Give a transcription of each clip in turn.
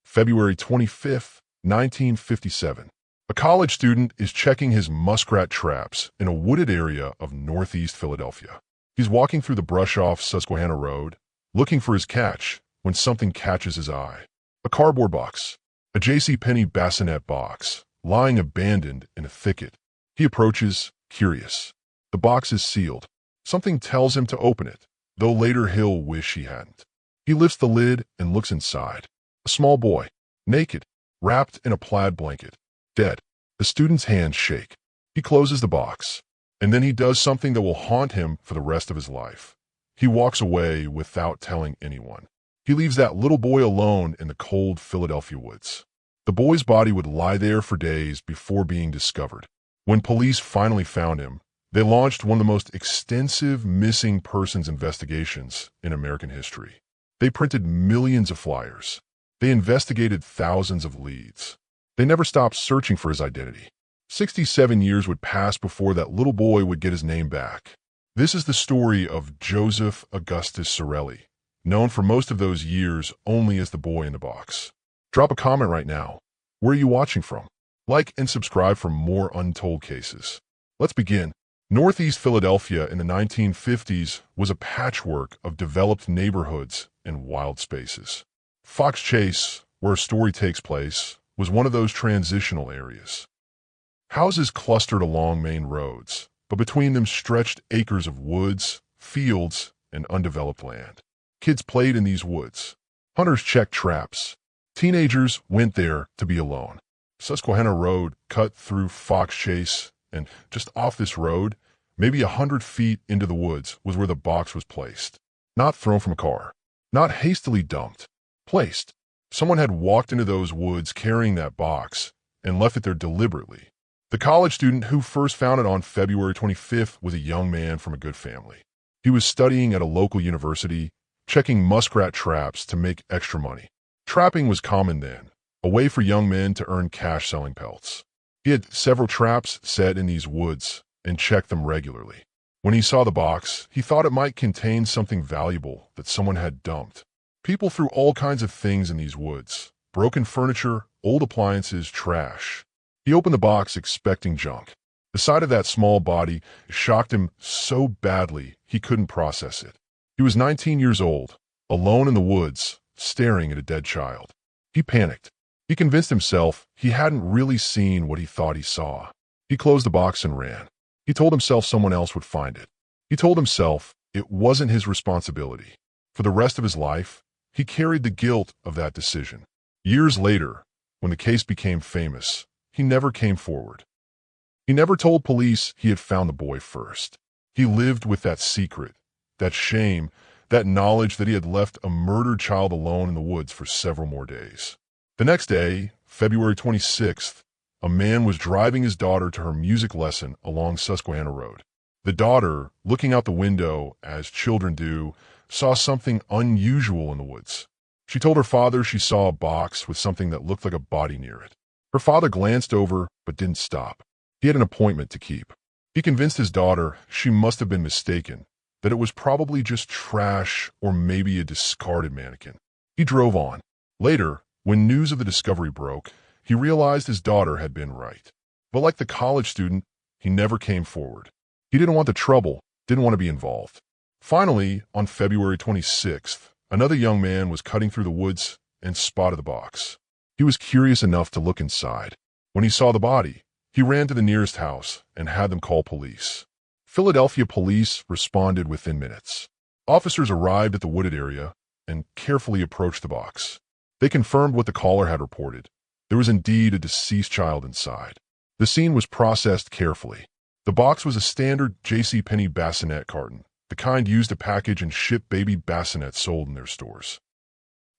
February 25th, 1957. A college student is checking his muskrat traps in a wooded area of northeast Philadelphia. He's walking through the brush off Susquehanna Road, looking for his catch, when something catches his eye. A cardboard box. A J.C. bassinet box, lying abandoned in a thicket. He approaches, curious. The box is sealed. Something tells him to open it, though later he'll wish he hadn't. He lifts the lid and looks inside. A small boy, naked, wrapped in a plaid blanket, dead. The student's hands shake. He closes the box, and then he does something that will haunt him for the rest of his life. He walks away without telling anyone. He leaves that little boy alone in the cold Philadelphia woods. The boy's body would lie there for days before being discovered. When police finally found him, they launched one of the most extensive missing persons investigations in American history. They printed millions of flyers. They investigated thousands of leads. They never stopped searching for his identity. 67 years would pass before that little boy would get his name back. This is the story of Joseph Augustus Sorelli, known for most of those years only as the boy in the box. Drop a comment right now. Where are you watching from? Like and subscribe for more untold cases. Let's begin. Northeast Philadelphia in the 1950s was a patchwork of developed neighborhoods and wild spaces. Fox Chase, where a story takes place, was one of those transitional areas. Houses clustered along main roads, but between them stretched acres of woods, fields, and undeveloped land. Kids played in these woods. Hunters checked traps. Teenagers went there to be alone. Susquehanna Road cut through Fox Chase, and just off this road, maybe 100 feet into the woods, was where the box was placed. Not thrown from a car. Not hastily dumped. Placed. Someone had walked into those woods carrying that box and left it there deliberately. The college student who first found it on February 25th was a young man from a good family. He was studying at a local university, checking muskrat traps to make extra money. Trapping was common then, a way for young men to earn cash selling pelts. He had several traps set in these woods and checked them regularly. When he saw the box, he thought it might contain something valuable that someone had dumped. People threw all kinds of things in these woods: broken furniture, old appliances, trash. He opened the box expecting junk. The sight of that small body shocked him so badly he couldn't process it. He was 19 years old, alone in the woods, staring at a dead child. He panicked. He convinced himself he hadn't really seen what he thought he saw. He closed the box and ran. He told himself someone else would find it. He told himself it wasn't his responsibility. For the rest of his life, he carried the guilt of that decision. Years later, when the case became famous, he never came forward. He never told police he had found the boy first. He lived with that secret, that shame, that knowledge that he had left a murdered child alone in the woods for several more days. The next day, February 26th, a man was driving his daughter to her music lesson along Susquehanna Road. The daughter, looking out the window, as children do, saw something unusual in the woods. She told her father she saw a box with something that looked like a body near it. Her father glanced over but didn't stop. He had an appointment to keep. He convinced his daughter she must have been mistaken, that it was probably just trash or maybe a discarded mannequin. He drove on. Later, when news of the discovery broke, he realized his daughter had been right. But like the college student, he never came forward. He didn't want the trouble, didn't want to be involved. Finally, on February 26th, another young man was cutting through the woods and spotted the box. He was curious enough to look inside. When he saw the body, he ran to the nearest house and had them call police. Philadelphia police responded within minutes. Officers arrived at the wooded area and carefully approached the box. They confirmed what the caller had reported. There was indeed a deceased child inside. The scene was processed carefully. The box was a standard J.C. bassinet carton, the kind used to package and ship baby bassinets sold in their stores.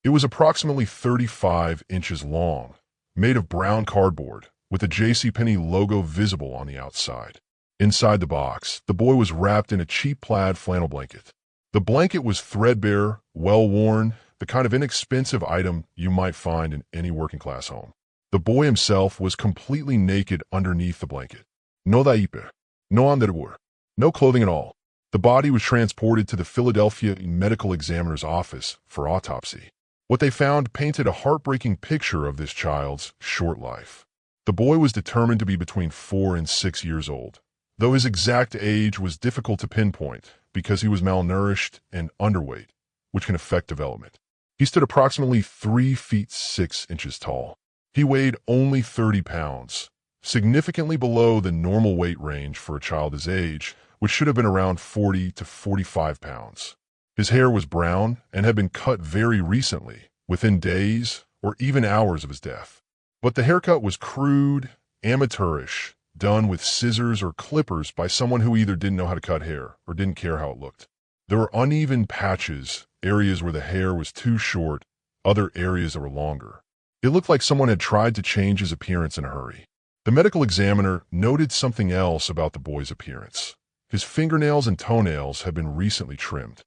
It was approximately 35 inches long, made of brown cardboard, with the J.C. logo visible on the outside. Inside the box, the boy was wrapped in a cheap plaid flannel blanket. The blanket was threadbare, well-worn, the kind of inexpensive item you might find in any working-class home. The boy himself was completely naked underneath the blanket. No diaper, no underwear, no clothing at all. The body was transported to the Philadelphia medical examiner's office for autopsy. What they found painted a heartbreaking picture of this child's short life. The boy was determined to be between 4 and 6 years old, though his exact age was difficult to pinpoint because he was malnourished and underweight, which can affect development. He stood approximately 3 feet 6 inches tall. He weighed only 30 pounds, significantly below the normal weight range for a child his age, which should have been around 40 to 45 pounds. His hair was brown and had been cut very recently, within days or even hours of his death. But the haircut was crude, amateurish, done with scissors or clippers by someone who either didn't know how to cut hair or didn't care how it looked. There were uneven patches, areas where the hair was too short, other areas that were longer. It looked like someone had tried to change his appearance in a hurry. The medical examiner noted something else about the boy's appearance. His fingernails and toenails had been recently trimmed.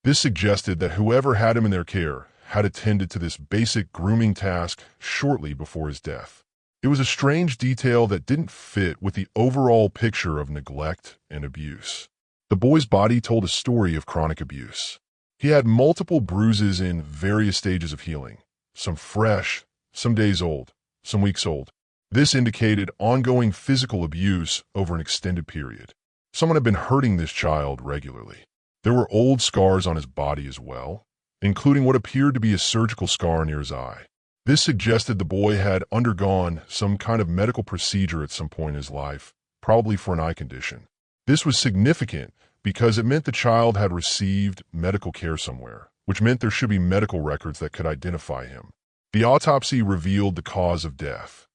This suggested that whoever had him in their care had attended to this basic grooming task shortly before his death. It was a strange detail that didn't fit with the overall picture of neglect and abuse. The boy's body told a story of chronic abuse. He had multiple bruises in various stages of healing, some fresh, some days old, some weeks old. This indicated ongoing physical abuse over an extended period. Someone had been hurting this child regularly. There were old scars on his body as well, including what appeared to be a surgical scar near his eye. This suggested the boy had undergone some kind of medical procedure at some point in his life, probably for an eye condition. This was significant because it meant the child had received medical care somewhere, which meant there should be medical records that could identify him. The autopsy revealed the cause of death: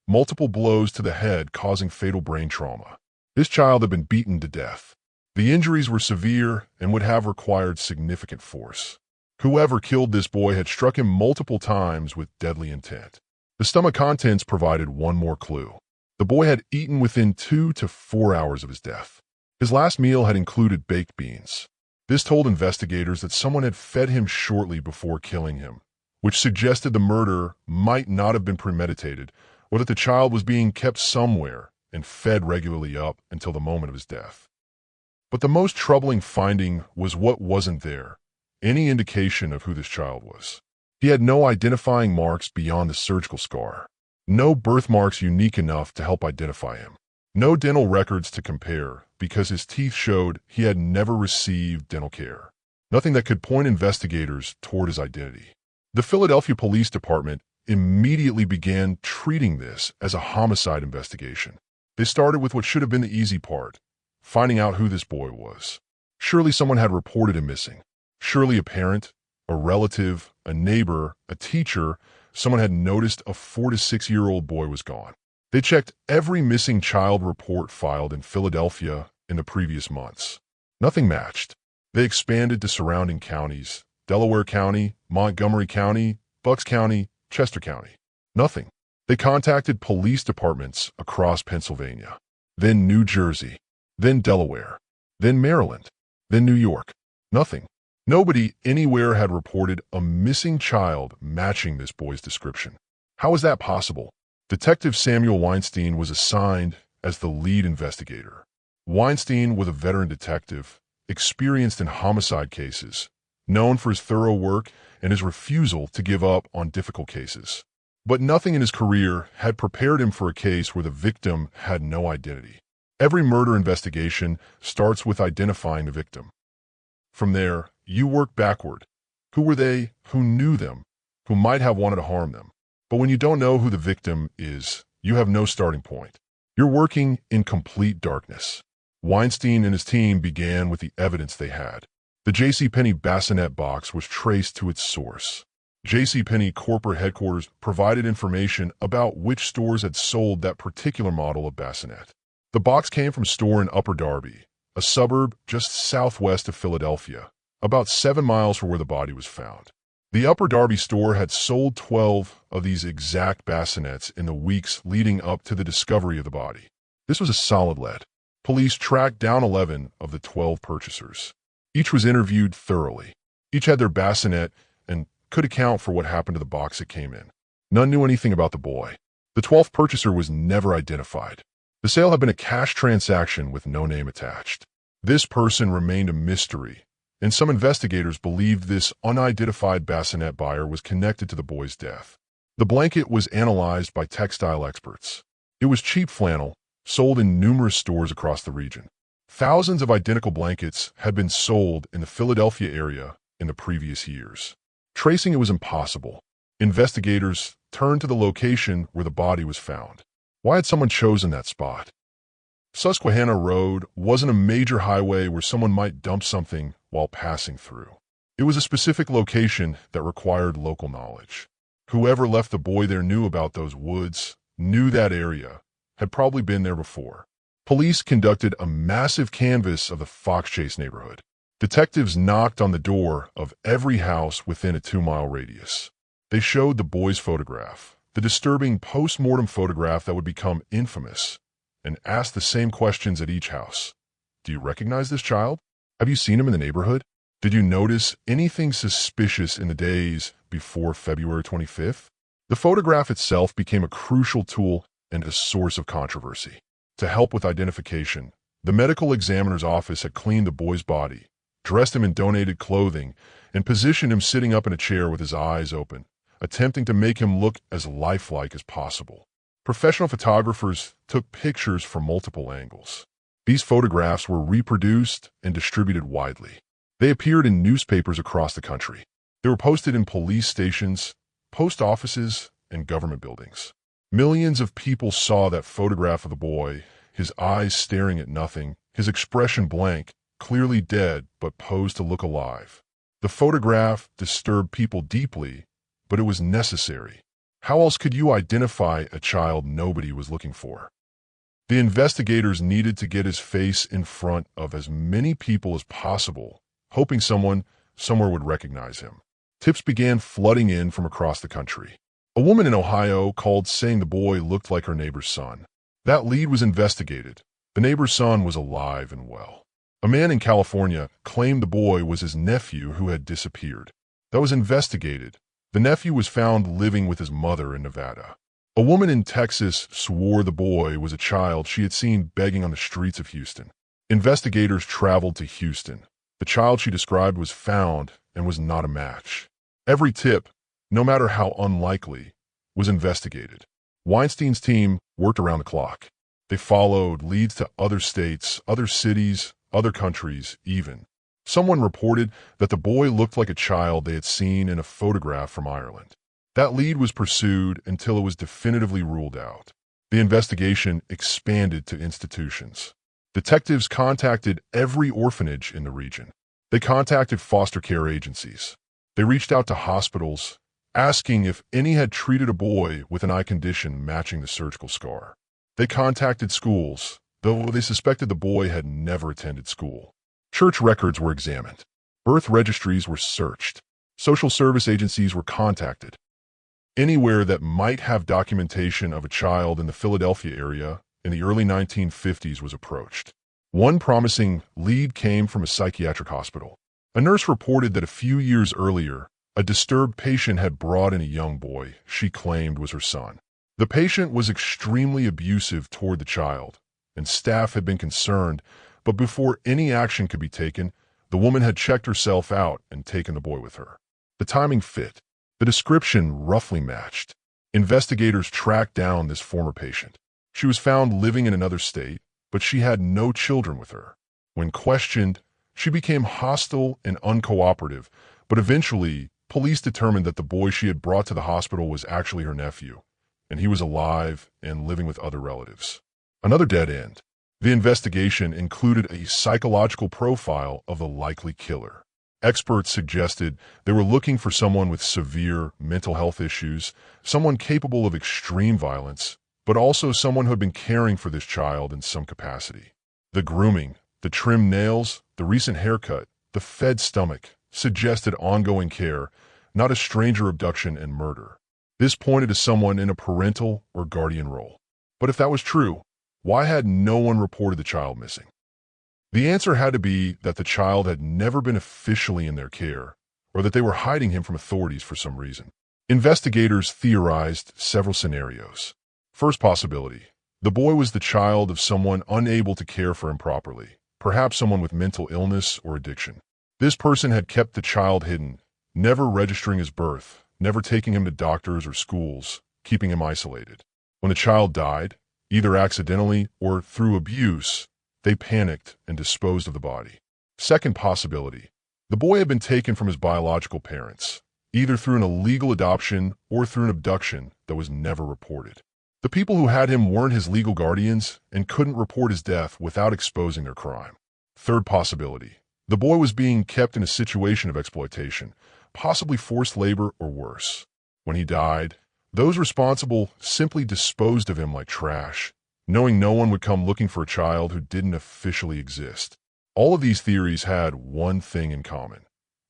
multiple blows to the head causing fatal brain trauma. This child had been beaten to death. The injuries were severe and would have required significant force. Whoever killed this boy had struck him multiple times with deadly intent. The stomach contents provided one more clue. The boy had eaten within 2 to 4 hours of his death. His last meal had included baked beans. This told investigators that someone had fed him shortly before killing him, which suggested the murder might not have been premeditated, or that the child was being kept somewhere and fed regularly up until the moment of his death. But the most troubling finding was what wasn't there: any indication of who this child was. He had no identifying marks beyond the surgical scar. No birthmarks unique enough to help identify him. No dental records to compare because his teeth showed he had never received dental care. Nothing that could point investigators toward his identity. The Philadelphia Police Department immediately began treating this as a homicide investigation. They started with what should have been the easy part: finding out who this boy was. Surely someone had reported him missing. Surely a parent, a relative, a neighbor, a teacher, someone had noticed a 4 to 6-year-old boy was gone. They checked every missing child report filed in Philadelphia in the previous months. Nothing matched. They expanded to surrounding counties: Delaware County, Montgomery County, Bucks County, Chester County. Nothing. They contacted police departments across Pennsylvania, then New Jersey, then Delaware, then Maryland, then New York. Nothing. Nobody anywhere had reported a missing child matching this boy's description. How was that possible? Detective Samuel Weinstein was assigned as the lead investigator. Weinstein was a veteran detective, experienced in homicide cases, known for his thorough work and his refusal to give up on difficult cases. But nothing in his career had prepared him for a case where the victim had no identity. Every murder investigation starts with identifying the victim. From there, you work backward. Who were they? Who knew them? Who might have wanted to harm them? But when you don't know who the victim is, you have no starting point. You're working in complete darkness. Weinstein and his team began with the evidence they had. The JCPenney bassinet box was traced to its source. JCPenney corporate headquarters provided information about which stores had sold that particular model of bassinet. The box came from a store in Upper Darby, a suburb just southwest of Philadelphia, about 7 miles from where the body was found. The Upper Darby store had sold 12 of these exact bassinets in the weeks leading up to the discovery of the body. This was a solid lead. Police tracked down 11 of the 12 purchasers. Each was interviewed thoroughly. Each had their bassinet and could account for what happened to the box it came in. None knew anything about the boy. The 12th purchaser was never identified. The sale had been a cash transaction with no name attached. This person remained a mystery and some investigators believed this unidentified bassinet buyer was connected to the boy's death. The blanket was analyzed by textile experts. It was cheap flannel, sold in numerous stores across the region. Thousands of identical blankets had been sold in the Philadelphia area in the previous years. Tracing it was impossible. Investigators turned to the location where the body was found. Why had someone chosen that spot? Susquehanna Road wasn't a major highway where someone might dump something while passing through. It was a specific location that required local knowledge. Whoever left the boy there knew about those woods, knew that area, had probably been there before. Police conducted a massive canvass of the Fox Chase neighborhood. Detectives knocked on the door of every house within a 2-mile radius. They showed the boy's photograph, the disturbing post-mortem photograph that would become infamous, and asked the same questions at each house. Do you recognize this child? Have you seen him in the neighborhood? Did you notice anything suspicious in the days before February 25th? The photograph itself became a crucial tool and a source of controversy. To help with identification, the medical examiner's office had cleaned the boy's body, dressed him in donated clothing, and positioned him sitting up in a chair with his eyes open, attempting to make him look as lifelike as possible. Professional photographers took pictures from multiple angles. These photographs were reproduced and distributed widely. They appeared in newspapers across the country. They were posted in police stations, post offices, and government buildings. Millions of people saw that photograph of the boy, his eyes staring at nothing, his expression blank, clearly dead but posed to look alive. The photograph disturbed people deeply, but it was necessary. How else could you identify a child nobody was looking for? The investigators needed to get his face in front of as many people as possible, hoping someone somewhere would recognize him. Tips began flooding in from across the country. A woman in Ohio called saying the boy looked like her neighbor's son. That lead was investigated. The neighbor's son was alive and well. A man in California claimed the boy was his nephew who had disappeared. That was investigated. The nephew was found living with his mother in Nevada. A woman in Texas swore the boy was a child she had seen begging on the streets of Houston. Investigators traveled to Houston. The child she described was found and was not a match. Every tip, no matter how unlikely, was investigated. Weinstein's team worked around the clock. They followed leads to other states, other cities, other countries, even. Someone reported that the boy looked like a child they had seen in a photograph from Ireland. That lead was pursued until it was definitively ruled out. The investigation expanded to institutions. Detectives contacted every orphanage in the region. They contacted foster care agencies. They reached out to hospitals, asking if any had treated a boy with an eye condition matching the surgical scar. They contacted schools, though they suspected the boy had never attended school. Church records were examined. Birth registries were searched. Social service agencies were contacted. Anywhere that might have documentation of a child in the Philadelphia area in the early 1950s was approached. One promising lead came from a psychiatric hospital. A nurse reported that a few years earlier, a disturbed patient had brought in a young boy she claimed was her son. The patient was extremely abusive toward the child, and staff had been concerned, but before any action could be taken, the woman had checked herself out and taken the boy with her. The timing fit. The description roughly matched. Investigators tracked down this former patient. She was found living in another state, but she had no children with her. When questioned, she became hostile and uncooperative, but eventually, police determined that the boy she had brought to the hospital was actually her nephew, and he was alive and living with other relatives. Another dead end. The investigation included a psychological profile of the likely killer. Experts suggested they were looking for someone with severe mental health issues, someone capable of extreme violence, but also someone who had been caring for this child in some capacity. The grooming, the trimmed nails, the recent haircut, the fed stomach suggested ongoing care, not a stranger abduction and murder. This pointed to someone in a parental or guardian role. But if that was true, why had no one reported the child missing? The answer had to be that the child had never been officially in their care, or that they were hiding him from authorities for some reason. Investigators theorized several scenarios. First possibility, the boy was the child of someone unable to care for him properly, perhaps someone with mental illness or addiction. This person had kept the child hidden, never registering his birth, never taking him to doctors or schools, keeping him isolated. When the child died, either accidentally or through abuse, they panicked and disposed of the body. Second possibility, the boy had been taken from his biological parents, either through an illegal adoption or through an abduction that was never reported. The people who had him weren't his legal guardians and couldn't report his death without exposing their crime. Third possibility, the boy was being kept in a situation of exploitation, possibly forced labor or worse. When he died, those responsible simply disposed of him like trash, knowing no one would come looking for a child who didn't officially exist. All of these theories had one thing in common.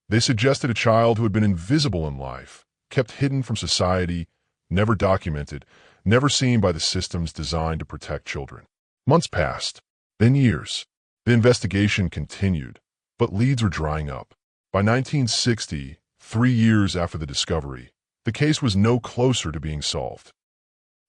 They suggested a child who had been invisible in life, kept hidden from society, never documented, never seen by the systems designed to protect children. Months passed, then years. The investigation continued, but leads were drying up. By 1960, 3 years after the discovery, the case was no closer to being solved.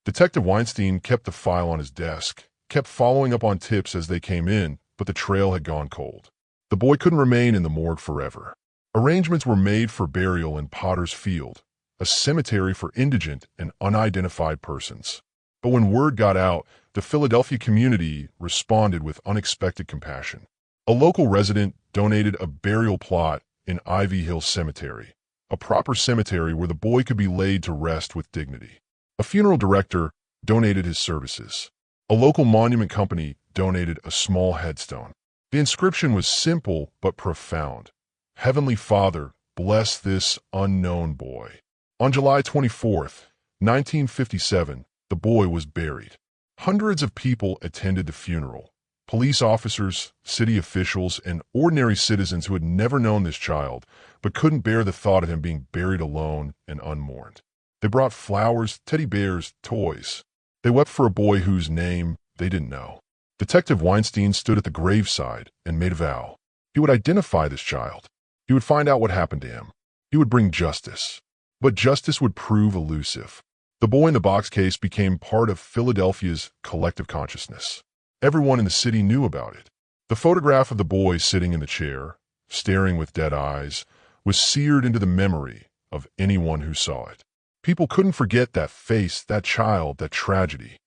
Detective Weinstein kept the file on his desk, kept following up on tips as they came in, but the trail had gone cold. The boy couldn't remain in the morgue forever. Arrangements were made for burial in Potter's Field, a cemetery for indigent and unidentified persons. But when word got out, the Philadelphia community responded with unexpected compassion. A local resident donated a burial plot in Ivy Hill Cemetery, a proper cemetery where the boy could be laid to rest with dignity. A funeral director donated his services. A local monument company donated a small headstone. The inscription was simple but profound. Heavenly Father, bless this unknown boy. On July 24th, 1957, the boy was buried. Hundreds of people attended the funeral. Police officers, city officials, and ordinary citizens who had never known this child but couldn't bear the thought of him being buried alone and unmourned. They brought flowers, teddy bears, toys. They wept for a boy whose name they didn't know. Detective Weinstein stood at the graveside and made a vow. He would identify this child. He would find out what happened to him. He would bring justice. But justice would prove elusive. The boy in the box case became part of Philadelphia's collective consciousness. Everyone in the city knew about it. The photograph of the boy sitting in the chair, staring with dead eyes, was seared into the memory of anyone who saw it. People couldn't forget that face, that child, that tragedy.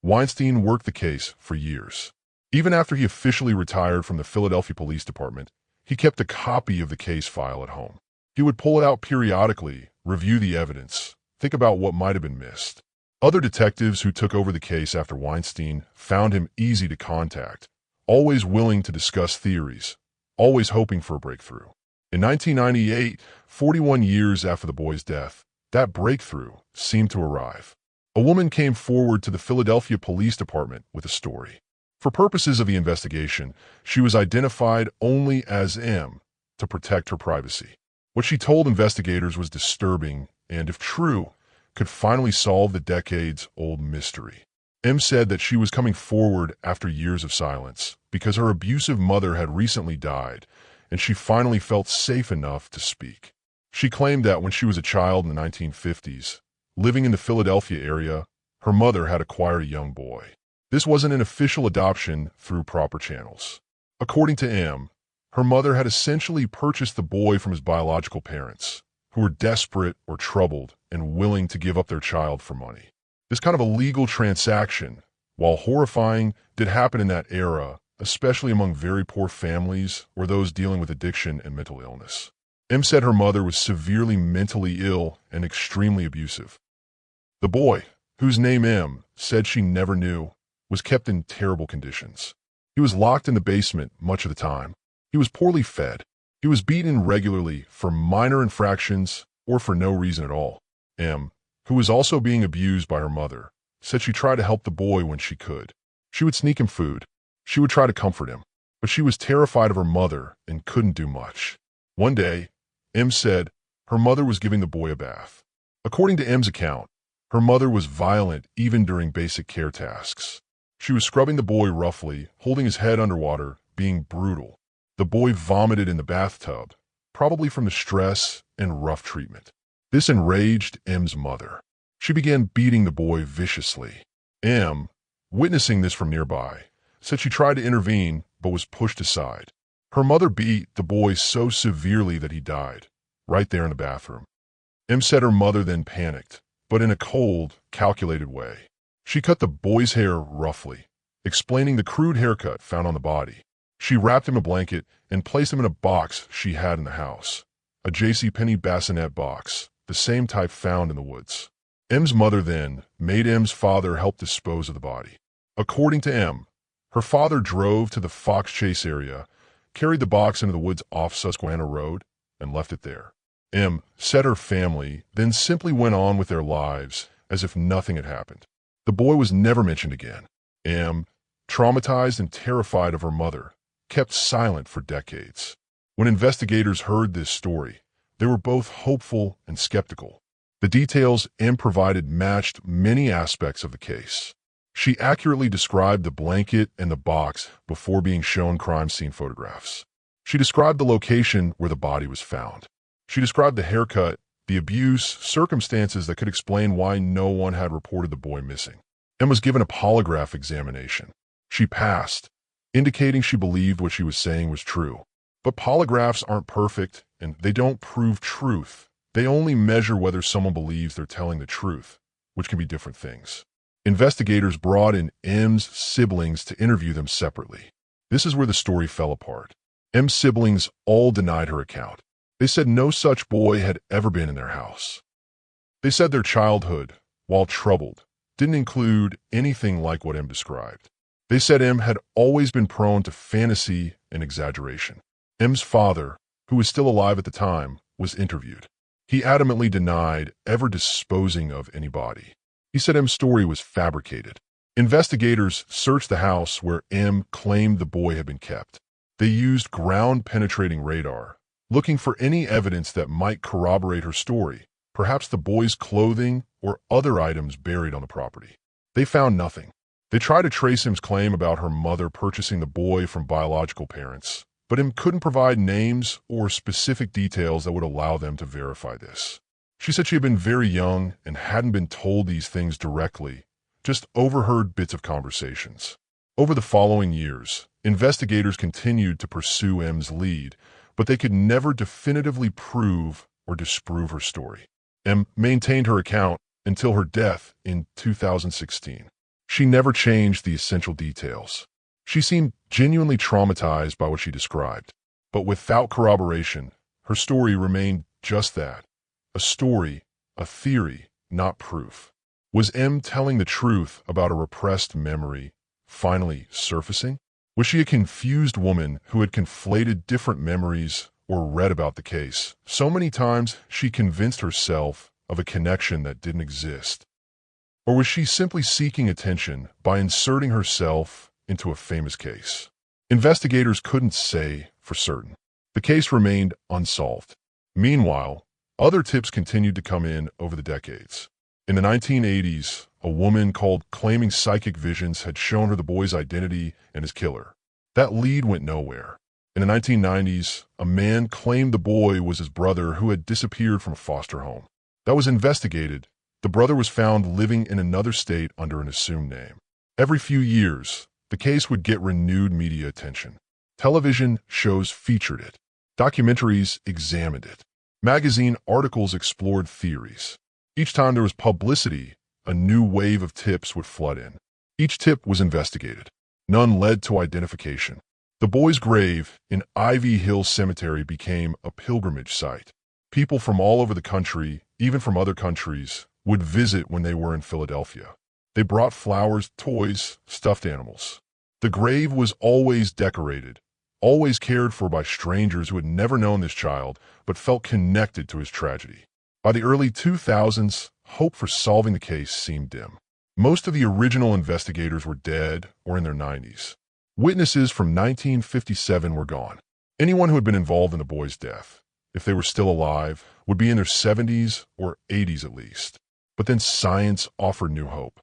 Weinstein worked the case for years. Even after he officially retired from the Philadelphia Police Department, he kept a copy of the case file at home. He would pull it out periodically, review the evidence, think about what might have been missed. Other detectives who took over the case after Weinstein found him easy to contact, always willing to discuss theories, always hoping for a breakthrough. In 1998, 41 years after the boy's death, that breakthrough seemed to arrive. A woman came forward to the Philadelphia Police Department with a story. For purposes of the investigation, she was identified only as M to protect her privacy. What she told investigators was disturbing and, if true, could finally solve the decades-old mystery. M said that she was coming forward after years of silence because her abusive mother had recently died and she finally felt safe enough to speak. She claimed that when she was a child in the 1950s, living in the Philadelphia area, her mother had acquired a young boy. This wasn't an official adoption through proper channels. According to M, her mother had essentially purchased the boy from his biological parents, who were desperate or troubled and willing to give up their child for money. This kind of illegal transaction, while horrifying, did happen in that era, especially among very poor families or those dealing with addiction and mental illness. M said her mother was severely mentally ill and extremely abusive. The boy, whose name M said she never knew, was kept in terrible conditions. He was locked in the basement much of the time. He was poorly fed. He was beaten regularly for minor infractions or for no reason at all. M, who was also being abused by her mother, said she tried to help the boy when she could. She would sneak him food. She would try to comfort him, but she was terrified of her mother and couldn't do much. One day, M said her mother was giving the boy a bath. According to M's account, her mother was violent even during basic care tasks. She was scrubbing the boy roughly, holding his head underwater, being brutal. The boy vomited in the bathtub, probably from the stress and rough treatment. This enraged M's mother. She began beating the boy viciously. M, witnessing this from nearby, said she tried to intervene but was pushed aside. Her mother beat the boy so severely that he died, right there in the bathroom. M said her mother then panicked, but in a cold, calculated way. She cut the boy's hair roughly, explaining the crude haircut found on the body. She wrapped him in a blanket and placed him in a box she had in the house, a JCPenney bassinet box, the same type found in the woods. M's mother then made M's father help dispose of the body. According to M, her father drove to the Fox Chase area, carried the box into the woods off Susquehanna Road, and left it there. M said her family then simply went on with their lives as if nothing had happened. The boy was never mentioned again. M, traumatized and terrified of her mother, kept silent for decades. When investigators heard this story, they were both hopeful and skeptical. The details M provided matched many aspects of the case. She accurately described the blanket and the box before being shown crime scene photographs. She described the location where the body was found. She described the haircut, the abuse, circumstances that could explain why no one had reported the boy missing. M was given a polygraph examination. She passed, indicating she believed what she was saying was true. But polygraphs aren't perfect, and they don't prove truth. They only measure whether someone believes they're telling the truth, which can be different things. Investigators brought in M's siblings to interview them separately. This is where the story fell apart. M's siblings all denied her account. They said no such boy had ever been in their house. They said their childhood, while troubled, didn't include anything like what M described. They said M had always been prone to fantasy and exaggeration. M's father, who was still alive at the time, was interviewed. He adamantly denied ever disposing of any body. He said M's story was fabricated. Investigators searched the house where M claimed the boy had been kept. They used ground-penetrating radar, looking for any evidence that might corroborate her story, perhaps the boy's clothing or other items buried on the property. They found nothing. They tried to trace M's claim about her mother purchasing the boy from biological parents, but M couldn't provide names or specific details that would allow them to verify this. She said she had been very young and hadn't been told these things directly, just overheard bits of conversations. Over the following years, investigators continued to pursue M's lead, but they could never definitively prove or disprove her story. M maintained her account until her death in 2016. She never changed the essential details. She seemed genuinely traumatized by what she described, but without corroboration, her story remained just that, a story, a theory, not proof. Was M telling the truth about a repressed memory finally surfacing? Was she a confused woman who had conflated different memories or read about the case so many times she convinced herself of a connection that didn't exist? Or was she simply seeking attention by inserting herself into a famous case? Investigators couldn't say for certain. The case remained unsolved. Meanwhile, other tips continued to come in over the decades. In the 1980s, a woman claiming psychic visions had shown her the boy's identity and his killer. That lead went nowhere. In the 1990s, a man claimed the boy was his brother who had disappeared from a foster home. That was investigated. The brother was found living in another state under an assumed name. Every few years, the case would get renewed media attention. Television shows featured it. Documentaries examined it. Magazine articles explored theories. Each time there was publicity, a new wave of tips would flood in. Each tip was investigated. None led to identification. The boy's grave in Ivy Hill Cemetery became a pilgrimage site. People from all over the country, even from other countries, would visit when they were in Philadelphia. They brought flowers, toys, stuffed animals. The grave was always decorated, always cared for by strangers who had never known this child but felt connected to his tragedy. By the early 2000s, hope for solving the case seemed dim. Most of the original investigators were dead or in their 90s. Witnesses from 1957 were gone. Anyone who had been involved in the boy's death, if they were still alive, would be in their 70s or 80s at least. But then science offered new hope.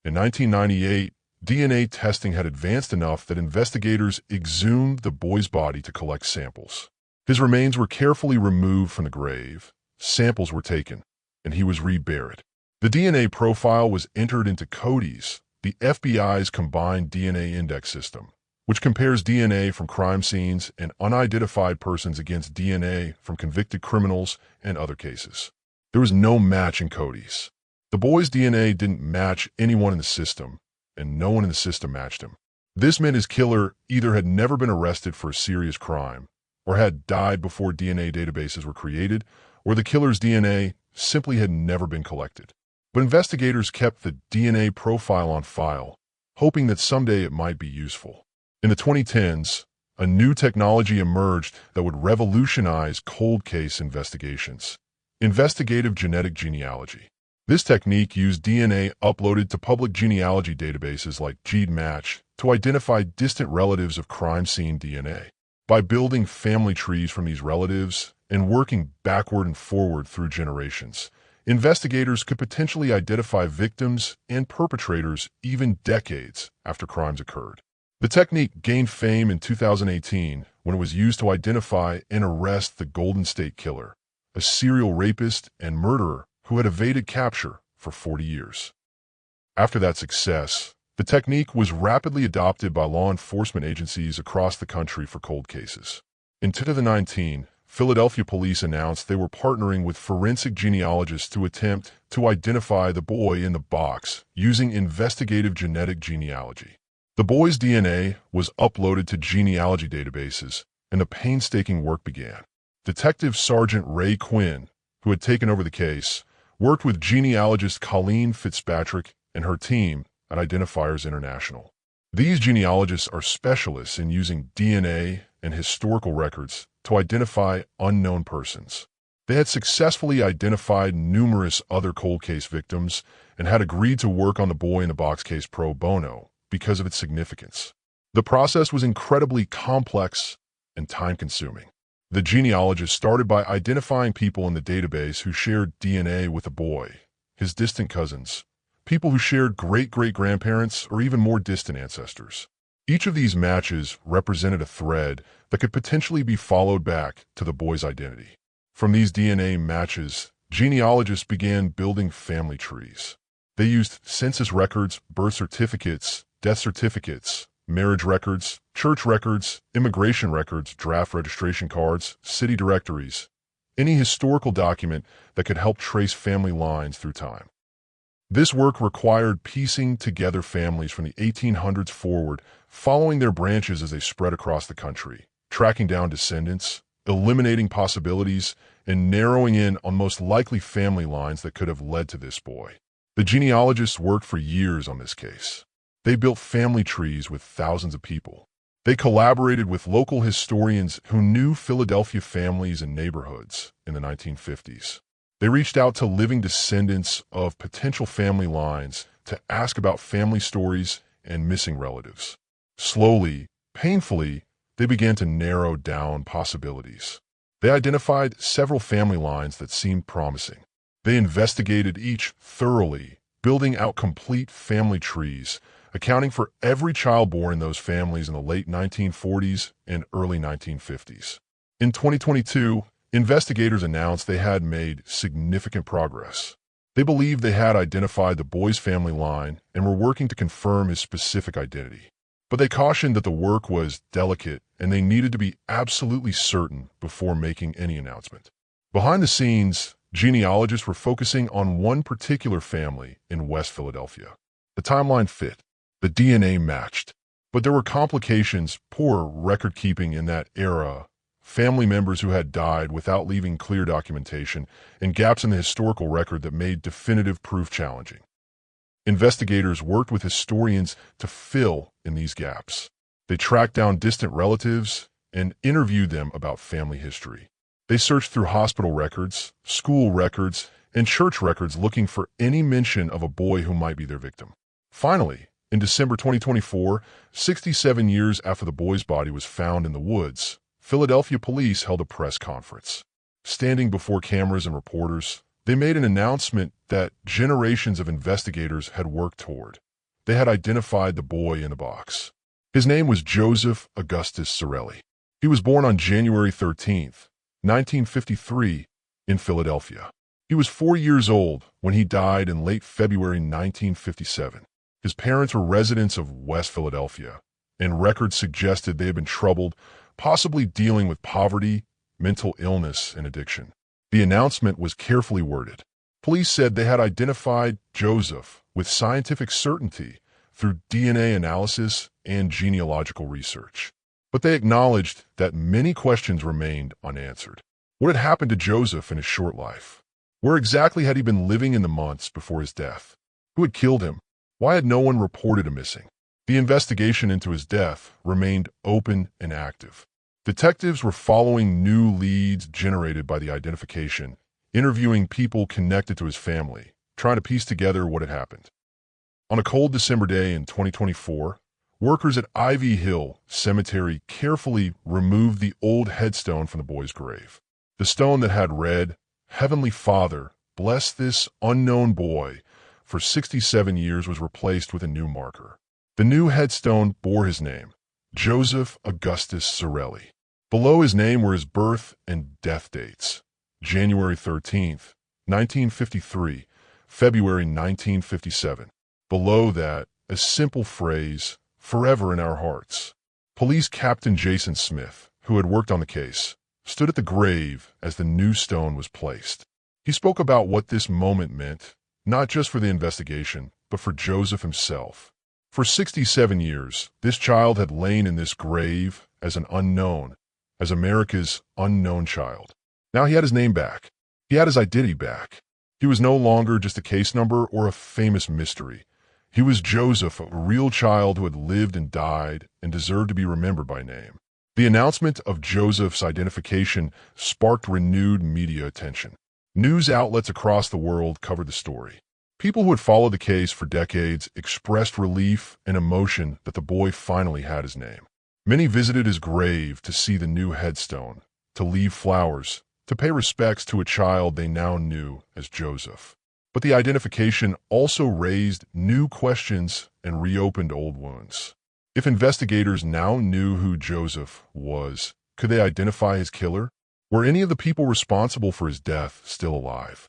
In 1998, DNA testing had advanced enough that investigators exhumed the boy's body to collect samples. His remains were carefully removed from the grave, samples were taken, and he was reburied. The DNA profile was entered into CODIS, the FBI's combined DNA index system, which compares DNA from crime scenes and unidentified persons against DNA from convicted criminals and other cases. There was no match in Cody's. The boy's DNA didn't match anyone in the system, and no one in the system matched him. This meant his killer either had never been arrested for a serious crime, or had died before DNA databases were created, or the killer's DNA simply had never been collected. But investigators kept the DNA profile on file, hoping that someday it might be useful. In the 2010s, a new technology emerged that would revolutionize cold case investigations: investigative genetic genealogy. This technique used DNA uploaded to public genealogy databases like GeneMatch to identify distant relatives of crime scene DNA. By building family trees from these relatives and working backward and forward through generations, investigators could potentially identify victims and perpetrators even decades after crimes occurred. The technique gained fame in 2018 when it was used to identify and arrest the Golden State Killer, a serial rapist and murderer who had evaded capture for 40 years. After that success, the technique was rapidly adopted by law enforcement agencies across the country for cold cases. In 2019, Philadelphia police announced they were partnering with forensic genealogists to attempt to identify the boy in the box using investigative genetic genealogy. The boy's DNA was uploaded to genealogy databases, and the painstaking work began. Detective Sergeant Ray Quinn, who had taken over the case, worked with genealogist Colleen Fitzpatrick and her team at Identifiers International. These genealogists are specialists in using DNA and historical records to identify unknown persons. They had successfully identified numerous other cold case victims and had agreed to work on the boy in the box case pro bono because of its significance. The process was incredibly complex and time-consuming. The genealogist started by identifying people in the database who shared DNA with the boy, his distant cousins, people who shared great-great-grandparents or even more distant ancestors. Each of these matches represented a thread that could potentially be followed back to the boy's identity. From these DNA matches, genealogists began building family trees. They used census records, birth certificates, death certificates, marriage records, church records, immigration records, draft registration cards, city directories, any historical document that could help trace family lines through time. This work required piecing together families from the 1800s forward, following their branches as they spread across the country, tracking down descendants, eliminating possibilities, and narrowing in on most likely family lines that could have led to this boy. The genealogists worked for years on this case. They built family trees with thousands of people. They collaborated with local historians who knew Philadelphia families and neighborhoods in the 1950s. They reached out to living descendants of potential family lines to ask about family stories and missing relatives. Slowly, painfully, they began to narrow down possibilities. They identified several family lines that seemed promising. They investigated each thoroughly, building out complete family trees, accounting for every child born in those families in the late 1940s and early 1950s. In 2022, investigators announced they had made significant progress. They believed they had identified the boy's family line and were working to confirm his specific identity. But they cautioned that the work was delicate and they needed to be absolutely certain before making any announcement. Behind the scenes, genealogists were focusing on one particular family in West Philadelphia. The timeline fit. The DNA matched. But there were complications, poor record-keeping in that era, family members who had died without leaving clear documentation, and gaps in the historical record that made definitive proof challenging. Investigators worked with historians to fill in these gaps. They tracked down distant relatives and interviewed them about family history. They searched through hospital records, school records, and church records looking for any mention of a boy who might be their victim. Finally, in December 2024, 67 years after the boy's body was found in the woods, Philadelphia police held a press conference. Standing before cameras and reporters, they made an announcement that generations of investigators had worked toward. They had identified the boy in the box. His name was Joseph Augustus Sorelli. He was born on January 13th, 1953, in Philadelphia. He was 4 years old when he died in late February 1957. His parents were residents of West Philadelphia, and records suggested they had been troubled, possibly dealing with poverty, mental illness, and addiction. The announcement was carefully worded. Police said they had identified Joseph with scientific certainty through DNA analysis and genealogical research. But they acknowledged that many questions remained unanswered. What had happened to Joseph in his short life? Where exactly had he been living in the months before his death? Who had killed him? Why had no one reported him missing? The investigation into his death remained open and active. Detectives were following new leads generated by the identification, interviewing people connected to his family, trying to piece together what had happened. On a cold December day in 2024, workers at Ivy Hill Cemetery carefully removed the old headstone from the boy's grave. The stone that had read, "Heavenly Father, bless this unknown boy," for 67 years was replaced with a new marker. The new headstone bore his name, Joseph Augustus Zarelli. Below his name were his birth and death dates, January 13th, 1953, February 1957. Below that, a simple phrase, "Forever in our hearts." Police Captain Jason Smith, who had worked on the case, stood at the grave as the new stone was placed. He spoke about what this moment meant, not just for the investigation, but for Joseph himself. For 67 years, this child had lain in this grave as an unknown, as America's unknown child. Now he had his name back. He had his identity back. He was no longer just a case number or a famous mystery. He was Joseph, a real child who had lived and died and deserved to be remembered by name. The announcement of Joseph's identification sparked renewed media attention. News outlets across the world covered the story. People who had followed the case for decades expressed relief and emotion that the boy finally had his name. Many visited his grave to see the new headstone, to leave flowers, to pay respects to a child they now knew as Joseph. But the identification also raised new questions and reopened old wounds. If investigators now knew who Joseph was, could they identify his killer? Were any of the people responsible for his death still alive?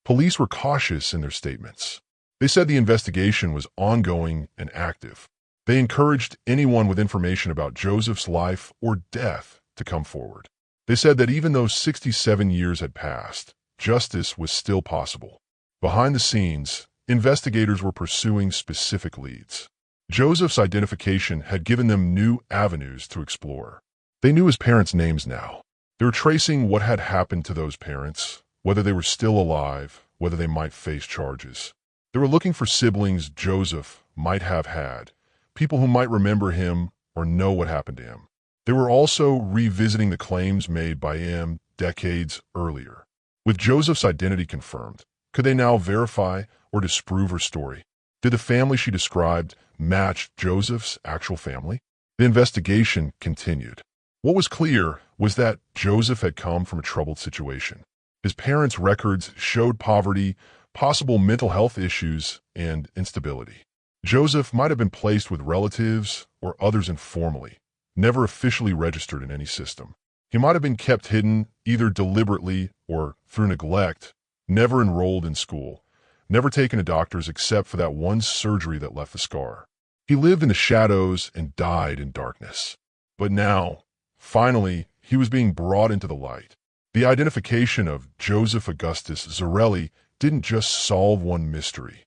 Police were cautious in their statements. They said the investigation was ongoing and active. They encouraged anyone with information about Joseph's life or death to come forward. They said that even though 67 years had passed, justice was still possible. Behind the scenes, investigators were pursuing specific leads. Joseph's identification had given them new avenues to explore. They knew his parents' names now. They were tracing what had happened to those parents, whether they were still alive, whether they might face charges. They were looking for siblings Joseph might have had, people who might remember him or know what happened to him. They were also revisiting the claims made by him decades earlier. With Joseph's identity confirmed, could they now verify or disprove her story? Did the family she described match Joseph's actual family? The investigation continued. What was clear was that Joseph had come from a troubled situation. His parents' records showed poverty, possible mental health issues, and instability. Joseph might have been placed with relatives or others informally, never officially registered in any system. He might have been kept hidden either deliberately or through neglect, never enrolled in school, never taken to doctors except for that one surgery that left the scar. He lived in the shadows and died in darkness. But now, finally, he was being brought into the light. The identification of Joseph Augustus Zarelli didn't just solve one mystery.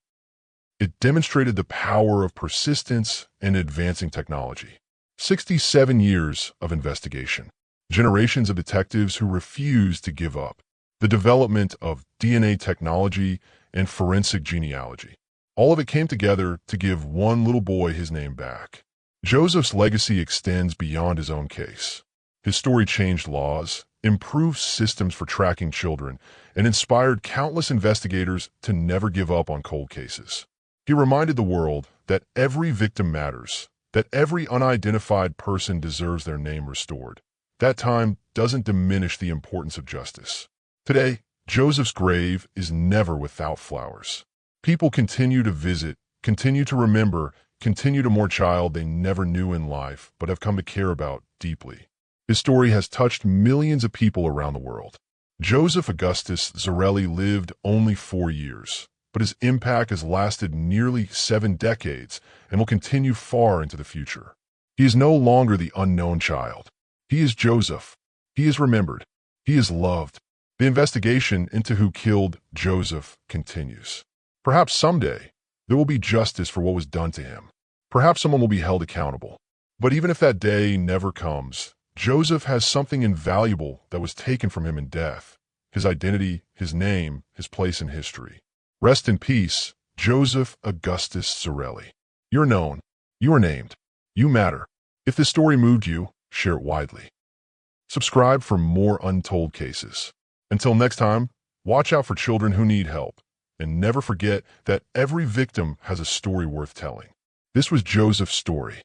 It demonstrated the power of persistence and advancing technology. 67 years of investigation. Generations of detectives who refused to give up. The development of DNA technology and forensic genealogy. All of it came together to give one little boy his name back. Joseph's legacy extends beyond his own case. His story changed laws, improved systems for tracking children, and inspired countless investigators to never give up on cold cases. He reminded the world that every victim matters, that every unidentified person deserves their name restored. That time doesn't diminish the importance of justice. Today, Joseph's grave is never without flowers. People continue to visit, continue to remember, continue to mourn a child they never knew in life but have come to care about deeply. His story has touched millions of people around the world. Joseph Augustus Zarelli lived only 4 years, but his impact has lasted nearly 7 decades and will continue far into the future. He is no longer the unknown child. He is Joseph. He is remembered. He is loved. The investigation into who killed Joseph continues. Perhaps someday, there will be justice for what was done to him. Perhaps someone will be held accountable. But even if that day never comes, Joseph has something invaluable that was taken from him in death: his identity, his name, his place in history. Rest in peace, Joseph Augustus Sorelli. You're known. You are named. You matter. If this story moved you, share it widely. Subscribe for more untold cases. Until next time, watch out for children who need help, and never forget that every victim has a story worth telling. This was Joseph's story.